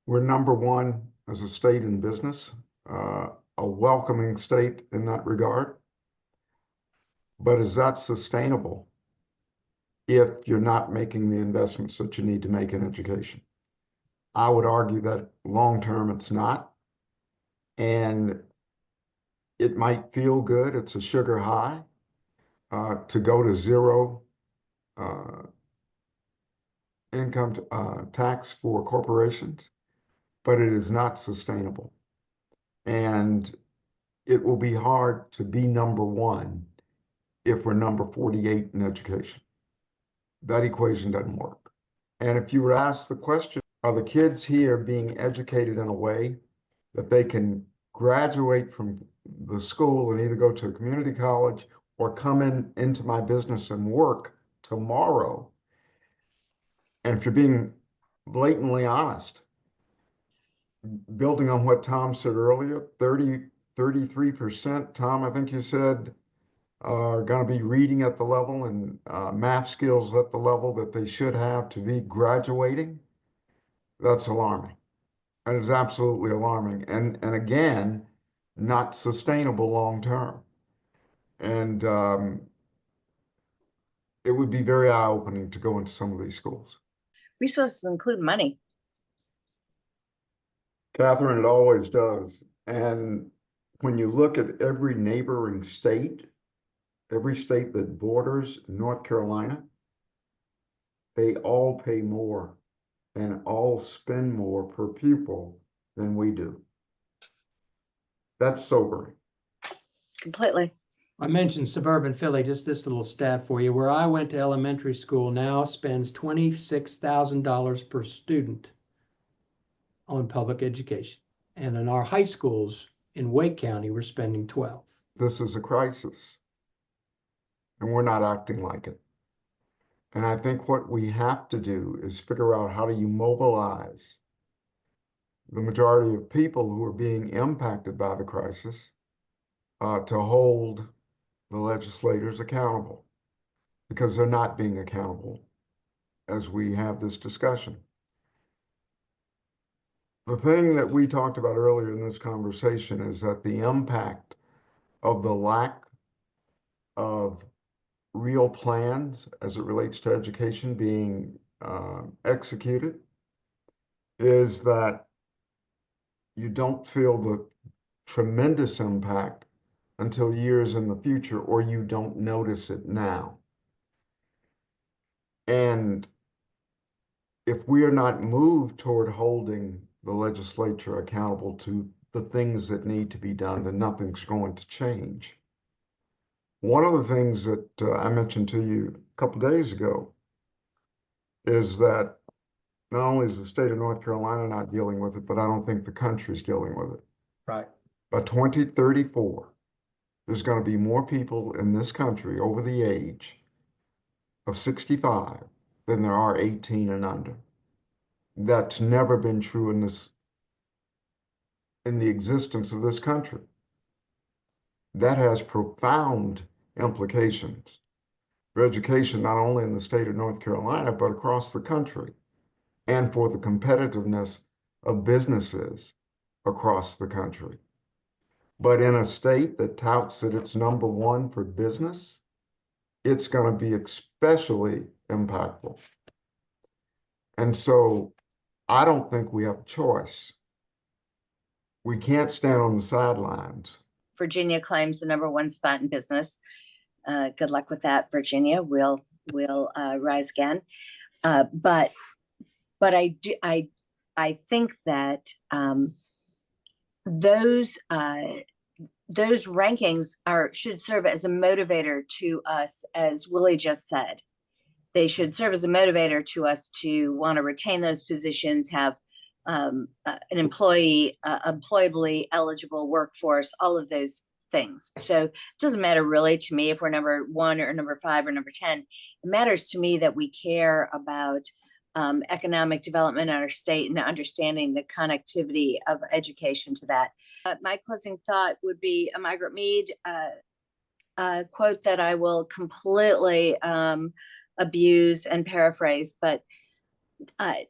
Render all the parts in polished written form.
We're number one as a state in business, a welcoming state in that regard. But is that sustainable if you're not making the investments that you need to make in education? I would argue that long term it's not. And it might feel good, it's a sugar high, to go to zero income tax for corporations, but it is not sustainable. And it will be hard to be number one if we're number 48 in education. That equation doesn't work. And if you were to ask the question, are the kids here being educated in a way that they can graduate from the school and either go to a community college or come into my business and work tomorrow? And if you're being blatantly honest, building on what Tom said earlier, 33%, Tom, I think you said, are going to be reading at the level and math skills at the level that they should have to be graduating. That's alarming. That is absolutely alarming. And again, not sustainable long term. And it would be very eye-opening to go into some of these schools. Resources include money. Catherine, it always does. And when you look at every neighboring state, every state that borders North Carolina, they all pay more and all spend more per pupil than we do. That's sobering. Completely. I mentioned suburban Philly, just this little stat for you. Where I went to elementary school now spends $26,000 per student on public education. And in our high schools in Wake County, we're spending 12. This is a crisis, and we're not acting like it. And I think what we have to do is figure out how do you mobilize the majority of people who are being impacted by the crisis to hold the legislators accountable, because they're not being accountable as we have this discussion. The thing that we talked about earlier in this conversation is that the impact of the lack of real plans as it relates to education being executed is that you don't feel the tremendous impact until years in the future, or you don't notice it now. And if we are not moved toward holding the legislature accountable to the things that need to be done, then nothing's going to change. One of the things that I mentioned to you a couple of days ago is that not only is the state of North Carolina not dealing with it, but I don't think the country's dealing with it. Right. By 2034, there's going to be more people in this country over the age of 65 than there are 18 and under. That's never been true in the existence of this country. That has profound implications for education, not only in the state of North Carolina, but across the country, and for the competitiveness of businesses across the country. But in a state that touts that it's number one for business, it's going to be especially impactful. And so I don't think we have a choice. We can't stand on the sidelines. Virginia claims the number one spot in business. Good luck with that, Virginia. We'll rise again. But I think that those rankings should serve as a motivator to us, as Willie just said. They should serve as a motivator to us to want to retain those positions, have an employably eligible workforce, all of those things. So it doesn't matter really to me if we're number one or number 5 or number 10. It matters to me that we care about economic development in our state and understanding the connectivity of education to that. My closing thought would be a Margaret Mead quote that I will completely abuse and paraphrase, but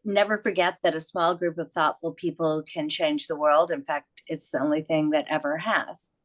never forget that a small group of thoughtful people can change the world. In fact, it's the only thing that ever has.